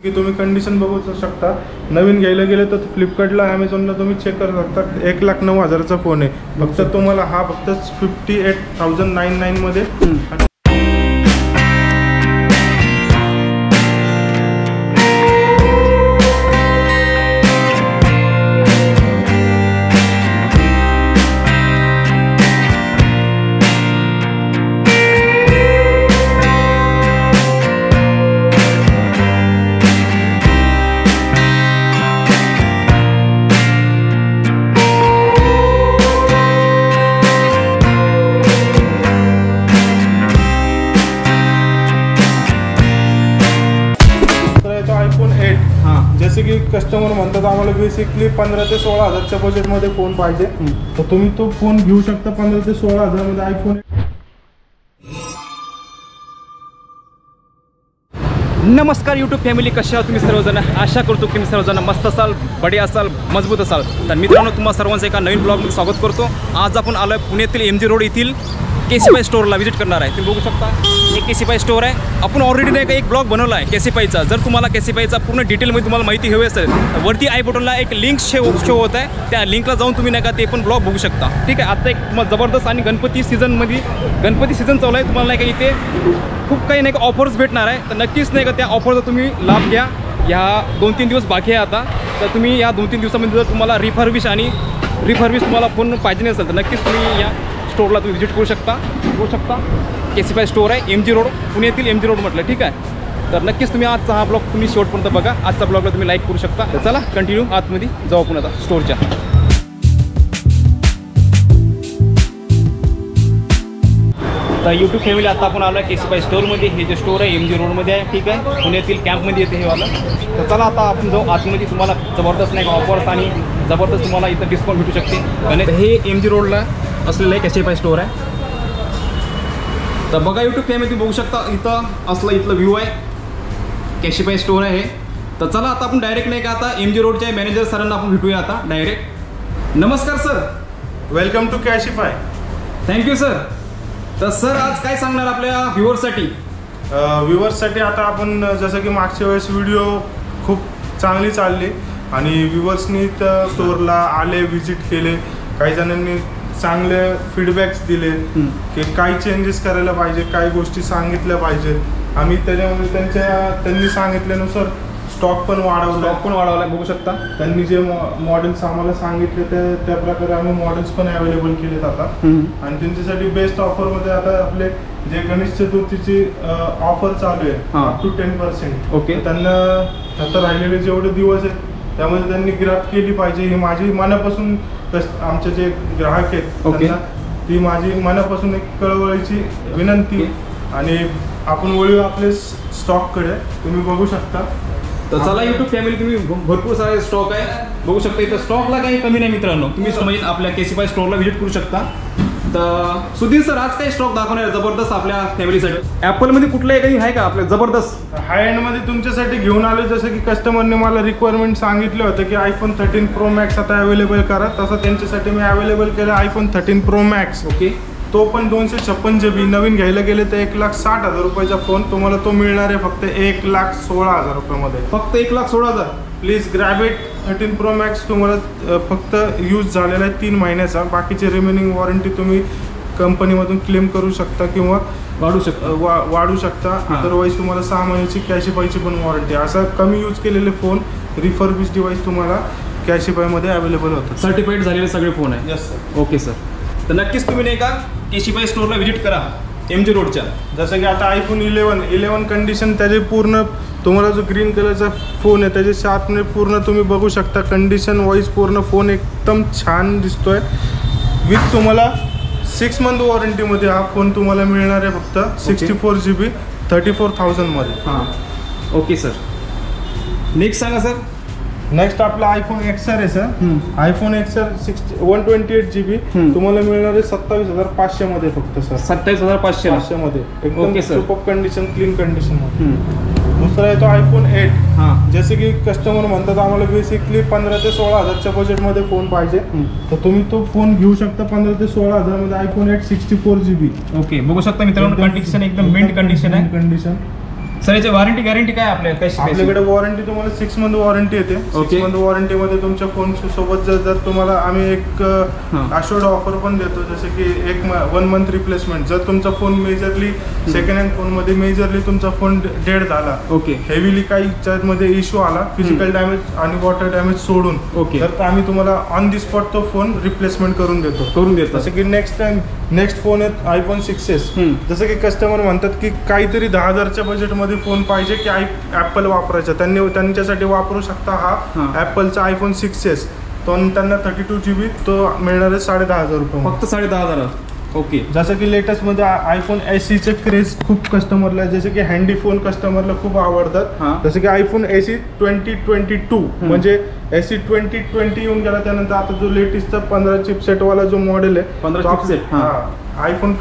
की तुम्ही कंडिशन बघू शकता। नवीन घ्यायला गेले तर फ्लिपकार्टला अमेझॉनला तुम्ही चेक करू शकता 1,09,000चा फोन आहे। फक्त तुम्हाला हा फक्त 58,999 मध्ये iPhone 8 जसे की कस्टमर म्हणतात आम्हाला बेसिकली 15 ते 16,000च्या बजेटमध्ये फोन पाहिजे, तर तुम्ही तो फोन घेऊ शकता 15 ते 16,000 मध्ये iPhone 8। नमस्कार यूट्यूब फॅमिली, कशा आहात तुम्ही सर्वजण? आशा करतो की तुम्ही सर्वजण मस्त असाल, बडे असाल, मजबूत असाल। तर मित्रांनो, तुम्हा सर्वांचं एका नवीन ब्लॉगमध्ये स्वागत करतो। आज आपण आलो आहे पुण्यातील MG रोड येथील केसीपाई स्टोअरला व्हिजिट करणार आहे। तुम्ही बघू शकता एक केसीपाई स्टोअर आहे। आपण ऑलरेडी नाही का एक ब्लॉग बनवला आहे केसीपाईचा। जर तुम्हाला केसीपाईचा पूर्ण डिटेलमध्ये तुम्हाला माहिती हवी असेल तर वरती आय बटनला एक लिंक शो होत आहे, त्या लिंकला जाऊन तुम्ही नाही का ते पण ब्लॉग बघू शकता। ठीक आहे, आता एक जबरदस्त आणि गणपती सीझन चालू आहे, तुम्हाला नाही का इथे खूप काही नाही का ऑफर्स भेटणार आहे। तर नक्कीच नाही का त्या ऑफरचा तुम्ही लाभ घ्या। ह्या 2-3 दिवस बाकी आहे आता, तर तुम्ही या 2-3 दिवसामध्ये जर तुम्हाला रिफर्बिश तुम्हाला फोन पाहिजे नसेल तर नक्कीच तुम्ही या स्टोअरला तुम्ही व्हिजिट करू शकता। केसीपाई स्टोअर आहे MG रोड, पुण्यातील MG रोड म्हटलं। ठीक आहे, तर नक्कीच तुम्ही आजचा हा ब्लॉग तुम्ही शेवटपर्यंत बघा। आजचा ब्लॉगला तुम्ही लाईक करू शकता। तर चला कंटिन्यू आतमध्ये जाऊ आपण आता स्टोअरच्या। तर यूट्यूब फॅमिली, आता आपण आलो आहे केसीपाई स्टोअरमध्ये। हे जे स्टोअर आहे MG रोडमध्ये आहे। ठीक आहे, पुण्यातील कॅम्पमध्ये येते हे वाला। तर चला आता आपण जाऊ आतमध्ये, तुम्हाला जबरदस्त नाही का ऑफर्स आणि जबरदस्त तुम्हाला इथं डिस्काउंट भेटू शकते। आणि हे MG रोडला असलेलं आहे केसीपाई स्टोअर आहे। तर बघा यूट्यूब फॅमिली, बघू शकता इथं इथलं व्ह्यू आहे, केसीपाई स्टोअर आहे। तर चला आता आपण डायरेक्ट नाही का आता MG रोडच्या मॅनेजर सरांना आपण भेटूया आता डायरेक्ट। नमस्कार सर, वेलकम टू केसीपाई। Thank you sir. तर सर आज काय सांगणार आपल्या व्ह्युअर्ससाठी? आता आपण जसं की मागच्या वेळेस व्हिडिओ खूप चांगली चालली आणि व्ह्युअर्सनी तर स्टोअरला आले, व्हिजिट केले, काही जणांनी चांगले फीडबॅक्स दिले की काही चेंजेस करायला पाहिजे, काही गोष्टी सांगितल्या पाहिजेत। आम्ही त्याच्यामध्ये त्यांनी सांगितल्यानुसार स्टॉक पण वाढवला बघू शकता। त्यांनी जे मॉडेल्स आम्हाला सांगितले त्या प्रकारे आम्ही मॉडेल्स पण अवेलेबल केलेत आता। आणि त्यांच्यासाठी बेस्ट ऑफरमध्ये आता आपले जे गणेश चतुर्थीची ऑफर चालू आहे अप टू 10%। ओके, त्यांना आता राहिलेले जेवढे दिवस आहेत त्यामध्ये त्यांनी ग्रॅब केली पाहिजे, ही माझी मनापासून आमचे जे ग्राहक आहेत त्यांना ती माझी मनापासून एक कळवळीची विनंती। आणि आपण वळू आपले स्टॉककडे, तुम्ही बघू शकता। तर चला यूट्यूब फॅमिली, तुम्ही भरपूर सारे स्टॉक आहे बघू शकता इथं। स्टॉकला काही कमी नाही मित्रांनो, तुम्ही म्हणजे आपल्या केसीपाई स्टोअरला व्हिजिट करू शकता। तर सुधीर सर, आज काही स्टॉक दाखवणार जबरदस्त आपल्या फॅमिलीसाठी? ॲपलमध्ये कुठलं काही आहे का आपल्या जबरदस्त हाय एंडमध्ये तुमच्यासाठी घेऊन आलो? जसं की कस्टमरने मला रिक्वायरमेंट सांगितलं होतं की iPhone 13 Pro Max आता अवेलेबल करा, तसं त्यांच्यासाठी मी अवेलेबल केलं iPhone 13 Pro Max। ओके, तो पण 256 GB। नवीन घ्यायला गेले तर 1,60,000 रुपयाचा फोन तुम्हाला तो मिळणार आहे फक्त 1,16,000 रुपयामध्ये। फक्त 1,16,000। Please grab it. 13 Pro Max तुम्हाला फक्त यूज झालेला आहे 3 महिन्याचा, बाकीची रिमेनिंग वॉरंटी तुम्ही कंपनीमधून क्लेम करू शकता किंवा वाढू शकता। अदरवाईज तुम्हाला 6 महिन्याची केसीपाईची पण वॉरंटी। असा कमी यूज केलेले फोन रिफर्बिश डिव्हाइस तुम्हाला केसीपाईमध्ये अवेलेबल होतं। सर्टिफाईड झालेले सगळे फोन आहे? Yes sir. ओके सर, तर नक्कीच तुम्ही नाही का केसीपाई स्टोअरला व्हिजिट करा MG रोडच्या। जसं की आता iPhone 11 कंडिशन त्याचे पूर्ण, तुम्हाला जो ग्रीन कलरचा फोन आहे त्याचे शार्पने पूर्ण तुम्ही बघू शकता, कंडिशन वाईज पूर्ण फोन एकदम छान दिसतोय। विथ तुम्हाला 6 मंथ वॉरंटीमध्ये हा फोन तुम्हाला मिळणार आहे फक्त 64 GB 34,000 मध्ये। हां, ओके सर। नेक्स्ट सांगा सर। नेक्स्ट आपला iPhone XR आहे सर। iPhone XR 128 GB तुम्हाला मिळणार आहे 27,500 मध्ये फक्त सर। 27,500 मध्ये एकदम सुपर कंडिशन, क्लीन कंडिशन मध्ये। दुसरा आहे तो iPhone 8। जसे की कस्टमर म्हणतात आम्हाला बेसिकली 15 ते 16,000च्या बजेटमध्ये फोन पाहिजे, तर तुम्ही तो फोन घेऊ शकता 15 ते 16,000 मध्ये iPhone 8 64 GB। ओके, बघू शकता मित्रांनो, कंडिशन एकदम मिंट कंडिशन आहे। सर याची वॉरंटी गॅरंटी काय कशी आपल्याकडे वॉरंटी तुम्हाला 6 मंथ वॉरंटी येते. 6 मंथ वॉरंटी मध्ये तुमच्या फोन सोबत जर तुम्हाला आम्ही एक अशोर्ड ऑफर पण देतो, जसं की 1 मंथ रिप्लेसमेंट. जर तुमचा phone majorly second hand phone मध्ये मेजरली तुमचा फोन डेड झाला, हेवीली काही मध्ये इश्यू आला, फिजिकल डॅमेज आणि वॉटर डॅमेज सोडून, तर आम्ही तुम्हाला ऑन दी स्पॉट तो फोन रिप्लेसमेंट करून देतो. जसं की नेक्स्ट फोन आहे आयफोन 6s. जसं की कस्टमर म्हणतात की काहीतरी 10,000च्या बजेटमध्ये फोन पाहिजे की ॲपल वापरायचा, त्यांच्यासाठी वापरू शकता हा ॲपलचा आयफोन 6s. तो त्यांना 32 GB तो मिळणार आहे 10,500 रुपये, फक्त 10,500. ओके. जसं की लेटेस्ट मध्ये आयफोन SEचे क्रेज खूप कस्टमरला, जसं की हँडी फोन कस्टमरला खूप आवडतात. जसं की आयफोन SE 2022 म्हणजे SE 2020 येऊन गेला. त्यानंतर आता जो लेटेस्टचा 15 चिपसेट वाला जो मॉडेल आहे, 15 चिपसेट, आयफोन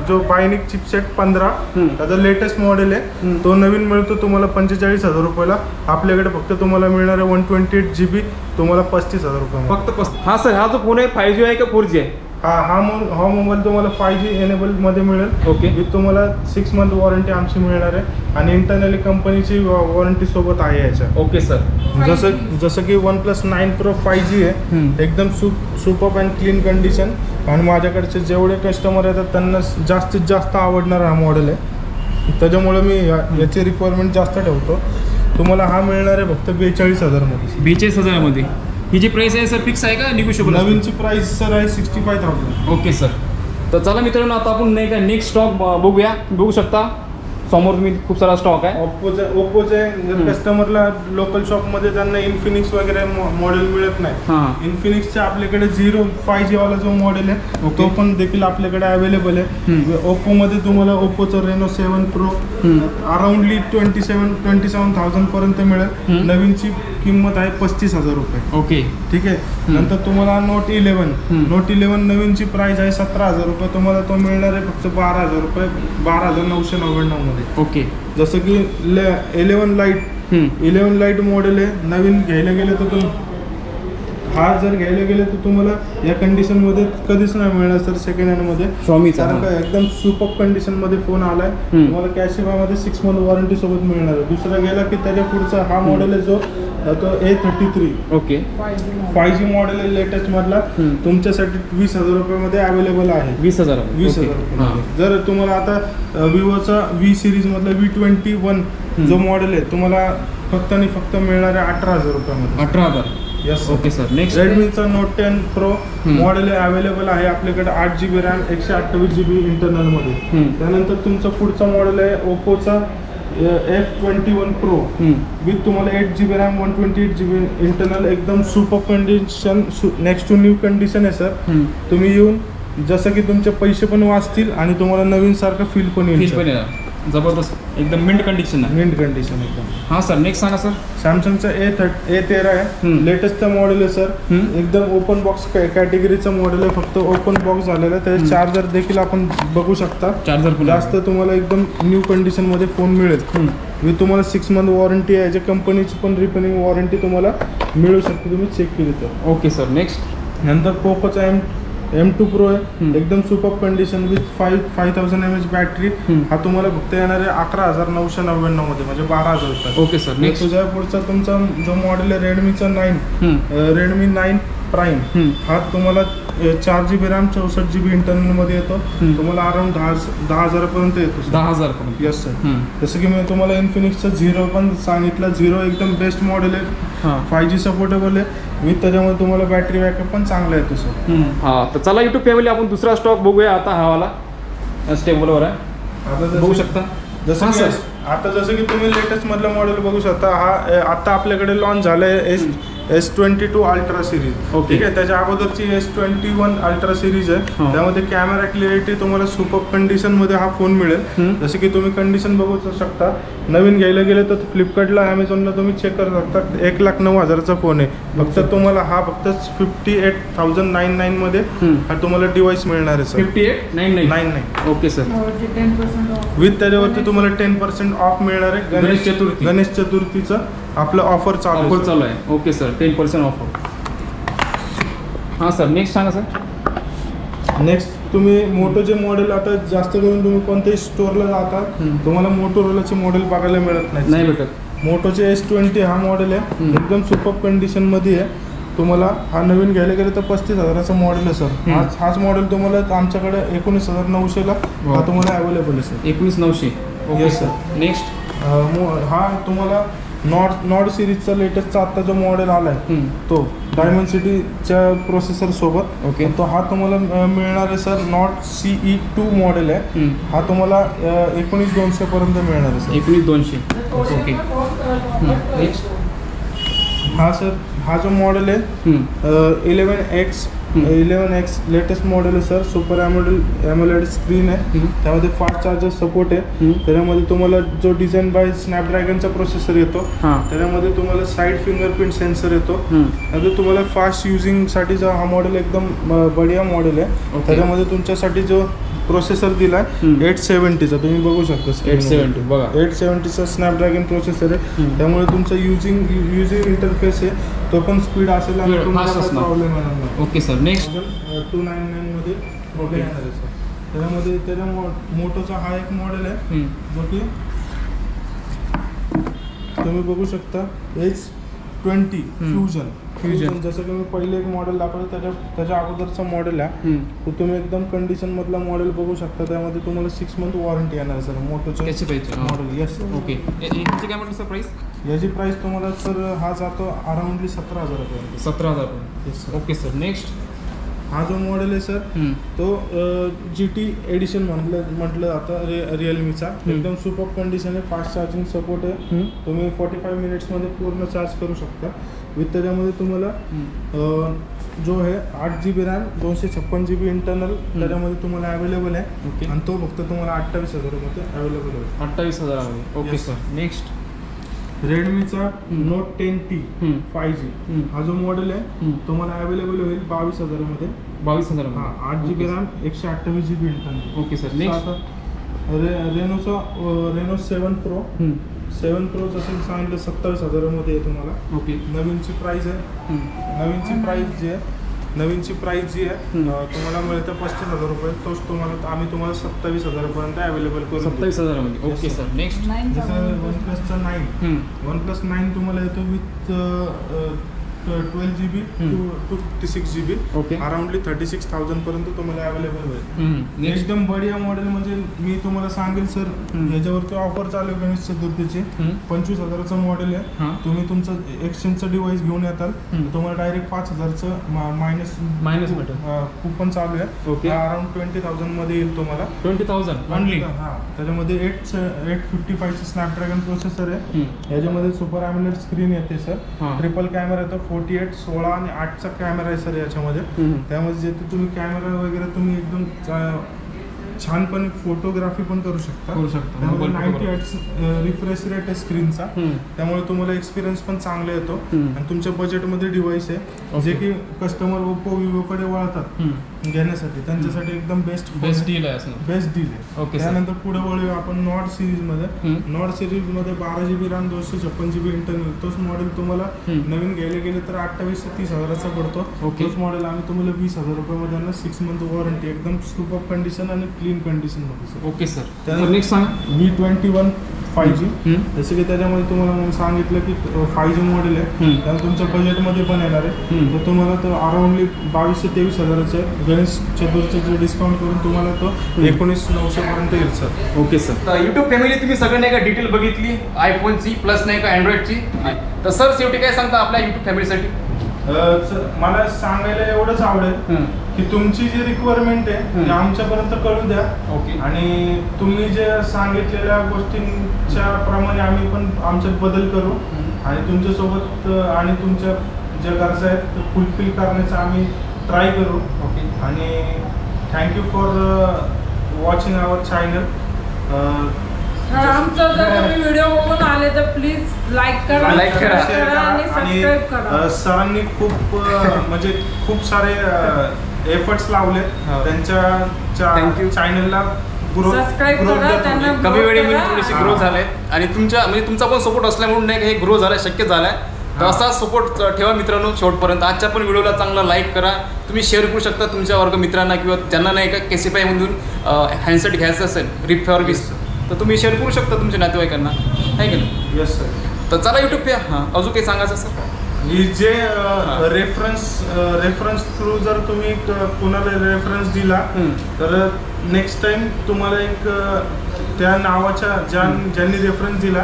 जो बायनिक चिपसेट 15 त्याचा लेटेस्ट मॉडेल आहे, तो नवीन मिळतो तुम्हाला 45,000 रुपयाला. आपल्याकडे फक्त तुम्हाला मिळणार आहे 128 GB, तुम्हाला 35,000 रुपये फक्त. हा सर, हा जो फोन आहे 5G आहे का 4G आहे? हा मोबाईल तुम्हाला 5G एनेबल मध्ये मिळेल. ओके. विथ तुम्हाला 6 मंथ वॉरंटी आमची मिळणार आहे आणि इंटरनली कंपनीची वॉरंटी सोबत आहे याच्या. Okay sir. जसं की OnePlus 9 Pro 5G आहे, एकदम सुपर अँड क्लीन कंडिशन. आणि माझ्याकडचे जेवढे कस्टमर येतात त्यांना जास्तीत जास्त आवडणार हा मॉडेल आहे, त्याच्यामुळे मी याची रिक्वायरमेंट जास्त ठेवतो. तुम्हाला हा मिळणार आहे फक्त 42,000 मध्ये. 42,000 मध्ये. ही जी प्राइस आहे सर फिक्स आहे का निगोशिएबल? नवीनची प्राइस सर आहे 65,000. Okay sir. तर चला मित्रांनो, आता आपण नाही का नेक्स्ट स्टॉक बघूया. बघू शकता समोर तुम्ही खूप सारा स्टॉक आहे. ओप्पोचे कस्टमरला लोकल शॉपमध्ये त्यांना इन्फिनिक्स वगैरे मॉडेल मिळत नाही. इन्फिनिक्सचा आपल्याकडे 5G वाला जो मॉडेल आहे तो पण देखील आपल्याकडे अवेलेबल आहे. ओप्पोमध्ये तुम्हाला ओप्पोचं रेनो 7 Pro अराउंडली 27,000 पर्यंत मिळेल. नवीनची किंमत आहे 35,000 रुपये. ओके, ठीक आहे. नंतर तुम्हाला नोट 11 नवीनची प्राइस आहे 17,000 रुपये. तुम्हाला तो मिळणार आहे फक्त 12,000 रुपये, 12,999 मध्ये. ओके. जसं की 11 लाईट मॉडेल आहे, नवीन घ्यायला गेलं तर हा जर घ्यायला गेलं तर तुम्हाला या कंडिशन मध्ये कधीच नाही मिळणार सर सेकंड हँड मध्ये. कारण का एकदम सुपर कंडिशन मध्ये फोन आलाय. तुम्हाला कॅशिफाय मध्ये 6 मंथ वॉरंटी सोबत मिळणार आहे. दुसरा गेला की त्याच्या पुढचा हा मॉडेल आहे जो तो A33. ओके. 5G मॉडेल आहे लेटेस्ट मधला, तुमच्यासाठी 20,000 रुपयामध्ये अवेलेबल आहे. 20,000 रुपये. जर तुम्हाला आता विवोचा V सिरीज मधला V21 जो मॉडेल आहे तुम्हाला फक्त आणि फक्त मिळणार आहे 18,000 रुपयामध्ये. 18,000. यस. Okay sir. नेक्स्ट रेडमीचा नोट 10 Pro मॉडेल अवेलेबल आहे आपल्याकडे. 8 GB रॅम, 128 GB इंटरनल मध्ये. त्यानंतर तुमचा पुढचा मॉडेल आहे ओप्पोचा F21 Pro विथ तुम्हाला 8 GB रॅम, 128 GB इंटरनल, एकदम super condition, next to new condition आहे सर. तुम्ही येऊन जसं की तुमचे पैसे पण वाचतील आणि तुम्हाला नवीन सारखं फील पण येईल. जबरदस्त, एकदम मिंट कंडिशन आहे. मिंट कंडिशन एकदम. हां सर, नेक्स्ट सांगा सर. सॅमसंगचा A13 आहे, लेटेस्टचा मॉडेल आहे सर. एकदम ओपन बॉक्स कॅटेगरीचा मॉडेल आहे, फक्त ओपन बॉक्स झालेला आहे. त्याचे चार्जर देखील आपण बघू शकता. चार्जर जास्त तुम्हाला एकदम न्यू कंडिशन मध्ये फोन मिळेल. विथ तुम्हाला 6 मंथ वॉरंटी आहे. याच्या कंपनीची पण रिपेअरिंग वॉरंटी तुम्हाला मिळू शकते, तुम्ही चेक केली तर. Okay sir. नेक्स्ट नंतर पोकोचा M2 Pro आहे, एकदम super condition with 5000 mAh battery. हा तुम्हाला फक्त येणार आहे 11,999 मध्ये, म्हणजे 12,000 रुपये. Okay sir. नेक्स्ट तुझ्या पुढचा तुमचा जो मॉडेल आहे रेडमीचा 9, रेडमी 9 प्राईम. हा तुम्हाला 4 GB रॅम, 64 GB इंटरनल मध्ये येतो. तुम्हाला अराउंड 10,000 पर्यंत येतो. 10,000 पर्यंत. Yes sir. जसं की मी तुम्हाला इन्फिनिक्सचा 0 पण सांगितलं. 0 एकदम बेस्ट मॉडेल आहे, 5G सपोर्टेबल आहे विथ त्याच्यामुळे तुम्हाला बॅटरी बॅकअप पण चांगला येतो सर. हां, तर चला युट्यूब फॅमिली आपण दुसरा स्टॉक बघूया. आता हा वाला स्टेबलवर आहे, आता बघू शकता. जसं की तुम्ही लेटेस्ट मधलं मॉडेल बघू शकता. हा आता आपल्याकडे लॉन्च झालंय S22 अल्ट्रा सिरीज. ठीक आहे. त्याच्या अगोदरची S21 अल्ट्रा सिरीज आहे. त्यामध्ये कॅमेरा क्लिअरिटी तुम्हाला सुपर कंडिशन मध्ये हा फोन मिळेल. जसे की तुम्ही कंडिशन बघू शकता. नवीन घ्यायला गेले तर फ्लिपकार्टला, अमेझॉनला तुम्ही चेक करू शकता. 1,09,000चा फोन आहे. फक्त तुम्हाला हा फक्त 58,999 मध्ये हा तुम्हाला डिव्हाइस मिळणार आहे सर. 58,999. Okay sir. विथ त्याच्यावरती तुम्हाला 10% ऑफ मिळणार आहे. गणेश चतुर्थीचं आपलं ऑफर चालू आहे. Okay sir, 10% offer. हां सर, नेक्स्ट सांगा सर. नेक्स्ट तुम्ही मोटोचे मॉडेल आता जास्त करून तुम्ही कोणत्याही स्टोअरला जाता तुम्हाला मोटोरोलाचे मॉडेल बघायला मिळत नाही भेटत. मोटोचे S20 हा मॉडेल आहे, एकदम सुपर कंडिशनमध्ये आहे. तुम्हाला हा नवीन घ्यायला गेलं तर 35,000चा मॉडेल आहे सर. हाच मॉडेल तुम्हाला आमच्याकडे 19,900ला हा तुम्हाला अवेलेबल आहे सर. 19,900. Okay sir. नेक्स्ट हा तुम्हाला नॉर्ड सिरीजचा लेटेस्टचा आता जो मॉडेल आला आहे तो डायमंड सिटीच्या प्रोसेसर सोबत. ओके. तो हा तुम्हाला मिळणार आहे सर. नॉट CE2 मॉडेल आहे. हा तुम्हाला 19,200 पर्यंत मिळणार आहे सर. 19,200. ओके. नेक्स्ट हा सर, हा जो मॉडेल आहे 11X लेटेस्ट मॉडेल आहे सर. सुपर AMOLED स्क्रीन आहे. त्यामध्ये फास्ट चार्जर सपोर्ट आहे. त्याच्यामध्ये तुम्हाला जो डिझाईन बाय स्नॅपड्रॅगनचा प्रोसेसर येतो, त्याच्यामध्ये तुम्हाला साईड फिंगरप्रिंट सेन्सर येतो. त्यामध्ये तुम्हाला फास्ट युझिंगसाठीचा हा मॉडेल एकदम बढिया मॉडेल आहे. त्याच्यामध्ये तुमच्यासाठी जो प्रोसेसर दिला आहे 870चा तुम्ही बघू शकता. 870 बघा, 870चा स्नॅपड्रॅगन प्रोसेसर आहे. त्यामुळे तुमचा युजिंग इंटरफेस आहे तो पण स्पीड असेल आणि तुम्हाला प्रॉब्लेम येणार नाही. Okay sir. नेक्स्ट 299 मध्ये प्रॉब्लेम येणार आहे सर. त्याच्या मोटोचा हा एक मॉडेल आहे जो की तुम्ही बघू शकता H20 फ्युजन. जसं की मी पहिले एक मॉडेल दाखवलं त्याच्या अगोदरचा मॉडेल आहे तो तुम्ही एकदम कंडिशन मधला मॉडेल बघू शकता. त्यामध्ये तुम्हाला 6 मंथ वॉरंटी येणार सर मोटोचं मॉडेल. येस. ओके. याची काय म्हटलं सर प्राइस? याची प्राइस तुम्हाला सर हा जातो अराउंडली 17,000 रुपये. 17,000. Yes sir. Okay sir. Next हा जो मॉडेल आहे सर तो GT एडिशन म्हटलं जातं रिअलमीचा. एकदम सुपर कंडिशन आहे. फास्ट चार्जिंग सपोर्ट आहे. तुम्ही 45 मिनिट्समध्ये पूर्ण चार्ज करू शकता. विथ त्याच्यामध्ये तुम्हाला जो आहे 8GB रॅम 256GB इंटरनल त्याच्यामध्ये तुम्हाला अवेलेबल आहे. आणि तो फक्त तुम्हाला 28,000 रुपये अवेलेबल आहे. 28,000. Okay sir. नेक्स्ट रेडमीचा Note 10T 5G हा जो मॉडेल आहे तुम्हाला अवेलेबल होईल 22,000 मध्ये. 22,000. हा 8GB RAM 128GB internal. Okay sir. Next Reno 7 Pro जसं सांगितलं 27,000 मध्ये आहे तुम्हाला. ओके. नवीनची प्राइस जी आहे तुम्हाला मिळतं 35,000 रुपये. तोच आम्ही तुम्हाला 27,000 पर्यंत अवेलेबल करू. 27,000 मध्ये. Okay sir. नेक्स्ट जसं OnePlus 9 तुम्हाला येतो with 12GB to 56GB. Okay. अराउंडली 36,000 पर्यंत तुम्हाला अवेलेबल होईल. एकदम बढिया मॉडेल. म्हणजे मी तुम्हाला सांगेल सर याच्यावरती ऑफर चालू आहे गणेश चतुर्थीची. 25,000चा मॉडेल आहे. तुम्ही तुमचं एक्सचेंजचं डिव्हाइस घेऊन येताल तुम्हाला डायरेक्ट 5,000चं मायनस कुपन चालू आहे. ओके. अराउंड 20,000 मध्ये येईल तुम्हाला. 20,000 ओनली. हा त्याच्यामध्ये 855चं स्नॅपड्रॅगन प्रोसेसर आहे. याच्यामध्ये सुपर AMOLED स्क्रीन येते सर. ट्रिपल कॅमेरा येतो. 48, 16 आणि 8चा कॅमेरा आहे सर याच्यामध्ये. त्यामध्ये जे तुम्ही कॅमेरा वगैरे तुम्ही एकदम छानपणे फोटोग्राफी पण करू शकता. 90 हर्ट्झ रिफ्रेश रेट आहे स्क्रीनचा. त्यामुळे तुम्हाला एक्सपिरियन्स पण चांगला येतो. आणि तुमच्या बजेटमध्ये डिव्हाइस आहे जे की कस्टमर ओप्पो विवोकडे वळतात घेण्यासाठी त्यांच्यासाठी एकदम बेस्ट डील आहे. ओके. त्यानंतर पुढे वळूया आपण नॉर्ड सिरीजमध्ये 12GB रॅम 256GB इंटरनल. तोच मॉडेल तुम्हाला नवीन घ्यायला गेले तर 28,000 ते 30,000चा पडतो. तोच मॉडेल आम्ही तुम्हाला 20,000 रुपयामध्ये 6 मंथ वॉरंटी एकदम सुपर कंडिशन आणि क्लीन कंडिशन मध्ये. Okay sir. त्यानंतर नेक्स्ट सांगा V21 5G. जसं की त्याच्यामध्ये तुम्हाला सांगितलं की 5G मॉडेल आहे त्यामुळे तुमच्या बजेटमध्ये पण येणार आहे. तर तुम्हाला तो अराउंडली 22,000 ते 23,000चा गणेश चतुर्थीचे डिस्काउंट करून तुम्हाला तो 19,900 पर्यंत येईल सर. Okay sir. तर युट्यूब फॅमिली तुम्ही सगळ्यांनी का डिटेल बघितली आयफोनची प्लस नाही का अँड्रॉइडची. तर सर शेवटी काय सांगता आपल्या युट्यूब फॅमिलीसाठी? मला सांगायला एवढंच आवडेल की तुमची जी रिक्वायरमेंट आहे ती आमच्यापर्यंत कळू द्या. ओके. आणि तुम्ही जे सांगितलेल्या गोष्टींच्या प्रमाणे आम्ही पण आमच्यात बदल करू आणि तुमच्यासोबत आणि तुमच्या ज्या गरजा आहेत त्या फुलफिल करण्याचा आम्ही ट्राय करू. ओके. आणि thank you for watching our channel. आमचा जर तुम्ही व्हिडिओ बघून आले तर प्लीज लाईक करा आणि सबस्क्राईब करा. सरांनी खूप म्हणजे खूप सारे एफर्ट्स लावले त्यांच्या चॅनलला सबस्क्राईब करा. त्यांना कमी वेळेमध्ये थोडीशी ग्रोथ झाले आणि तुमचा पण सपोर्ट असल्यामुळे नाही हे ग्रो झालं शक्य झालंय. तर असा सपोर्ट ठेवा मित्रांनो शेवटपर्यंत. आजच्या पण व्हिडिओला चांगला लाईक करा. तुम्ही शेअर करू शकता तुमच्या वर्ग मित्रांना किंवा ज्यांना नाही का केसीपाईमधून हँडसेट घ्यायचं असेल रिप फॉर वीस तर तुम्ही शेअर करू शकता तुमच्या नातेवाईकांना, आहे की नाही? Yes sir. तर चला यूट्यूब पे हां अजून काही सांगायचं सर? ही जे रेफरन्स थ्रू जर तुम्ही कोणाला रेफरन्स दिला तर नेक्स्ट टाइम तुम्हाला एक त्या नावाच्या ज्यांनी रेफरन्स दिला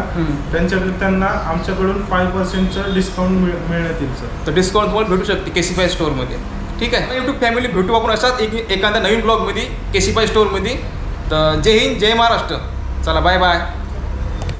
त्यांना आमच्याकडून 5% डिस्काउंट मिळण्यात येईल सर. तर डिस्काउंट तुम्हाला भेटू शकते केसीपाई स्टोअरमध्ये. ठीक आहे यूट्यूब फॅमिली, भेटू आपण अशाच एखाद्या नवीन ब्लॉगमध्ये केसीपाई स्टोअरमध्ये. तर जय हिंद, जय महाराष्ट्र. चला बाय बाय.